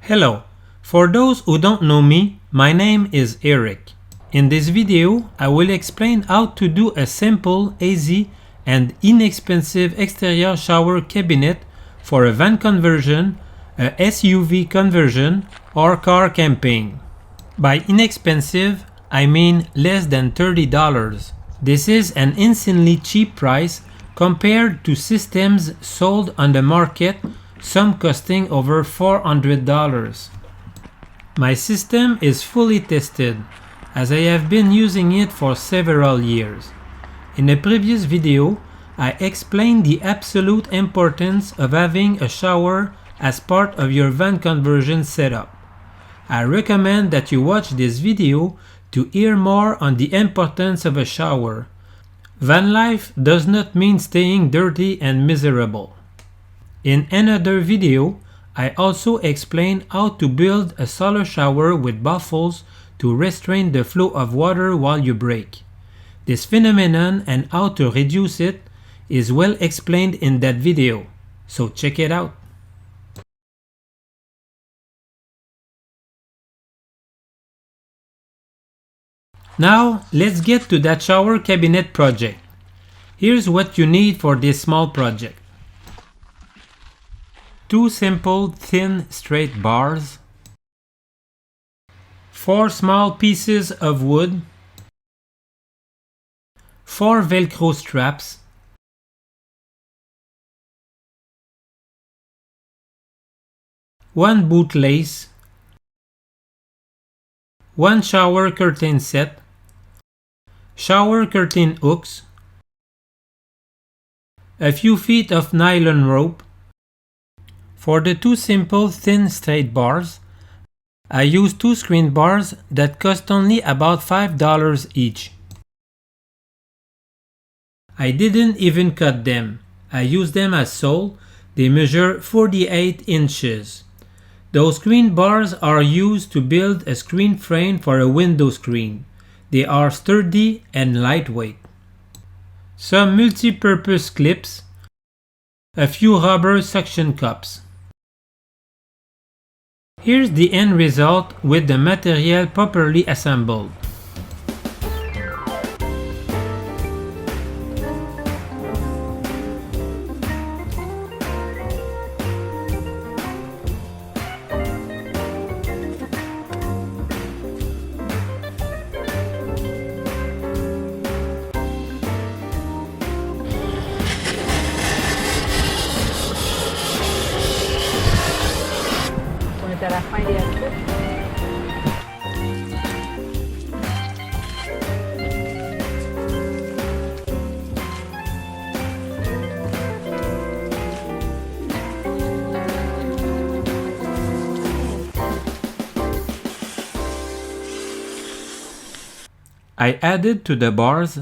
Hello, for those who don't know me, my name is Eric. In this video, I will explain how to do a simple, easy, and inexpensive exterior shower cabinet for a van conversion, a SUV conversion, or car camping. By inexpensive, I mean less than $30. This is an insanely cheap price compared to systems sold on the market, some costing over $400. My system is fully tested, as I have been using it for several years. In a previous video, I explained the absolute importance of having a shower as part of your van conversion setup. I recommend that you watch this video to hear more on the importance of a shower. Van life does not mean staying dirty and miserable. In another video, I also explained how to build a solar shower with baffles to restrain the flow of water while you brake. This phenomenon and how to reduce it is well explained in that video, so check it out. Now, let's get to that shower cabinet project. Here's what you need for this small project. 2 simple, thin, straight bars, 4 small pieces of wood, 4 Velcro straps, one bootlace, 1 shower curtain set, shower curtain hooks, a few feet of nylon rope. For the 2 simple thin straight bars, I used 2 screen bars that cost only about $5 each. I didn't even cut them. I used them as sole. They measure 48 inches. Those screen bars are used to build a screen frame for a window screen. They are sturdy and lightweight. Some multi-purpose clips, a few rubber suction cups. Here's the end result with the material properly assembled. À la fin des trucs. I added to the bars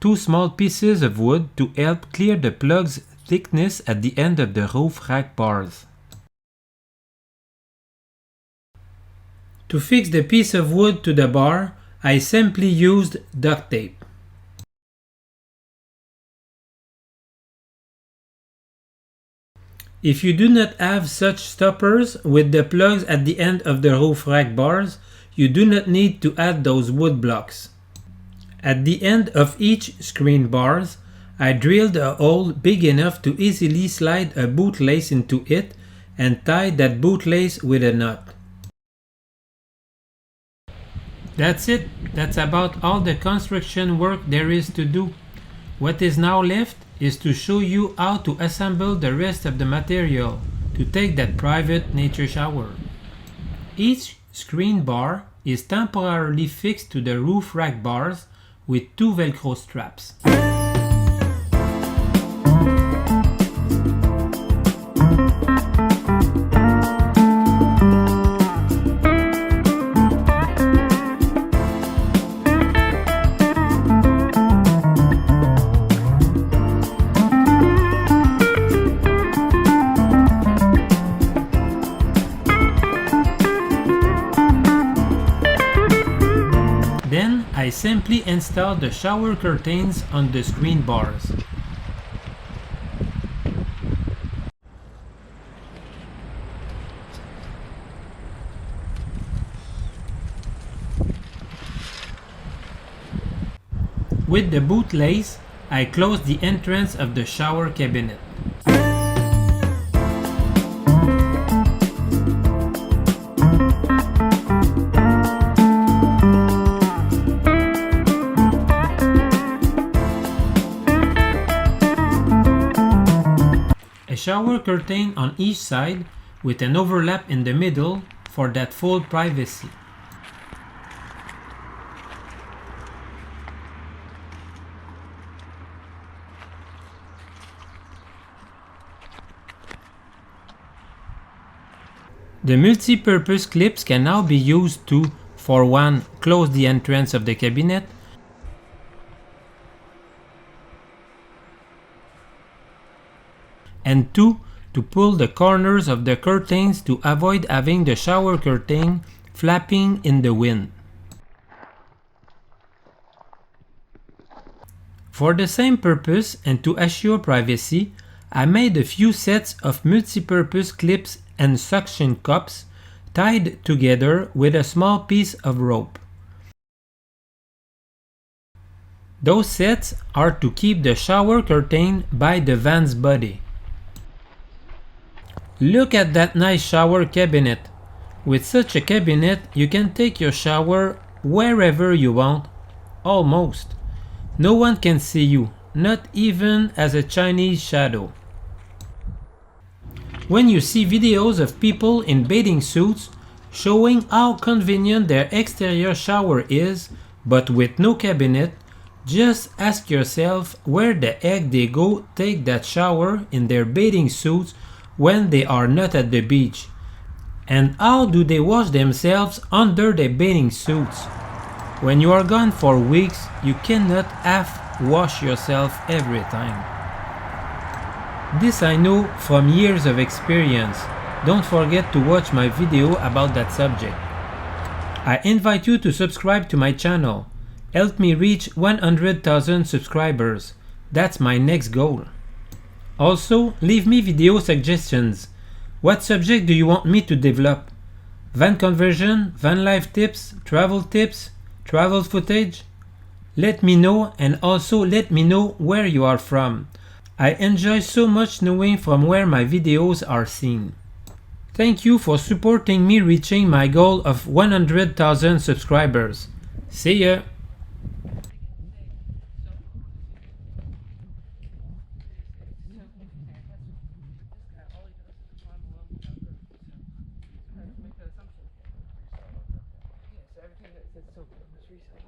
2 small pieces of wood to help clear the plug's thickness at the end of the roof rack bars. To fix the piece of wood to the bar, I simply used duct tape. If you do not have such stoppers with the plugs at the end of the roof rack bars, you do not need to add those wood blocks. At the end of each screen bars, I drilled a hole big enough to easily slide a bootlace into it and tie that bootlace with a nut. That's it. That's about all the construction work there is to do. What is now left is to show you how to assemble the rest of the material to take that private nature shower. Each screen bar is temporarily fixed to the roof rack bars with 2 Velcro straps. Then I simply install the shower curtains on the screen bars. With the bootlace, I close the entrance of the shower cabinet. A shower curtain on each side with an overlap in the middle for that full privacy. The multi-purpose clips can now be used to, for one, close the entrance of the cabinet, and two, to pull the corners of the curtains to avoid having the shower curtain flapping in the wind. For the same purpose and to assure privacy, I made a few sets of multi-purpose clips and suction cups tied together with a small piece of rope. Those sets are to keep the shower curtain by the van's body. Look at that nice shower cabinet. With such a cabinet, you can take your shower wherever you want, almost. No one can see you, not even as a Chinese shadow. When you see videos of people in bathing suits showing how convenient their exterior shower is, but with no cabinet, just ask yourself where the heck they go take that shower in their bathing suits when they are not at the beach. And how do they wash themselves under their bathing suits? When you are gone for weeks, you cannot half wash yourself every time. This I know from years of experience. Don't forget to watch my video about that subject. I invite you to subscribe to my channel. Help me reach 100,000 subscribers. That's my next goal. Also, leave me video suggestions. What subject do you want me to develop? Van conversion, van life tips, travel footage? Let me know, and also let me know where you are from. I enjoy so much knowing from where my videos are seen. Thank you for supporting me reaching my goal of 100,000 subscribers. See ya! So everything that says so, let's reset.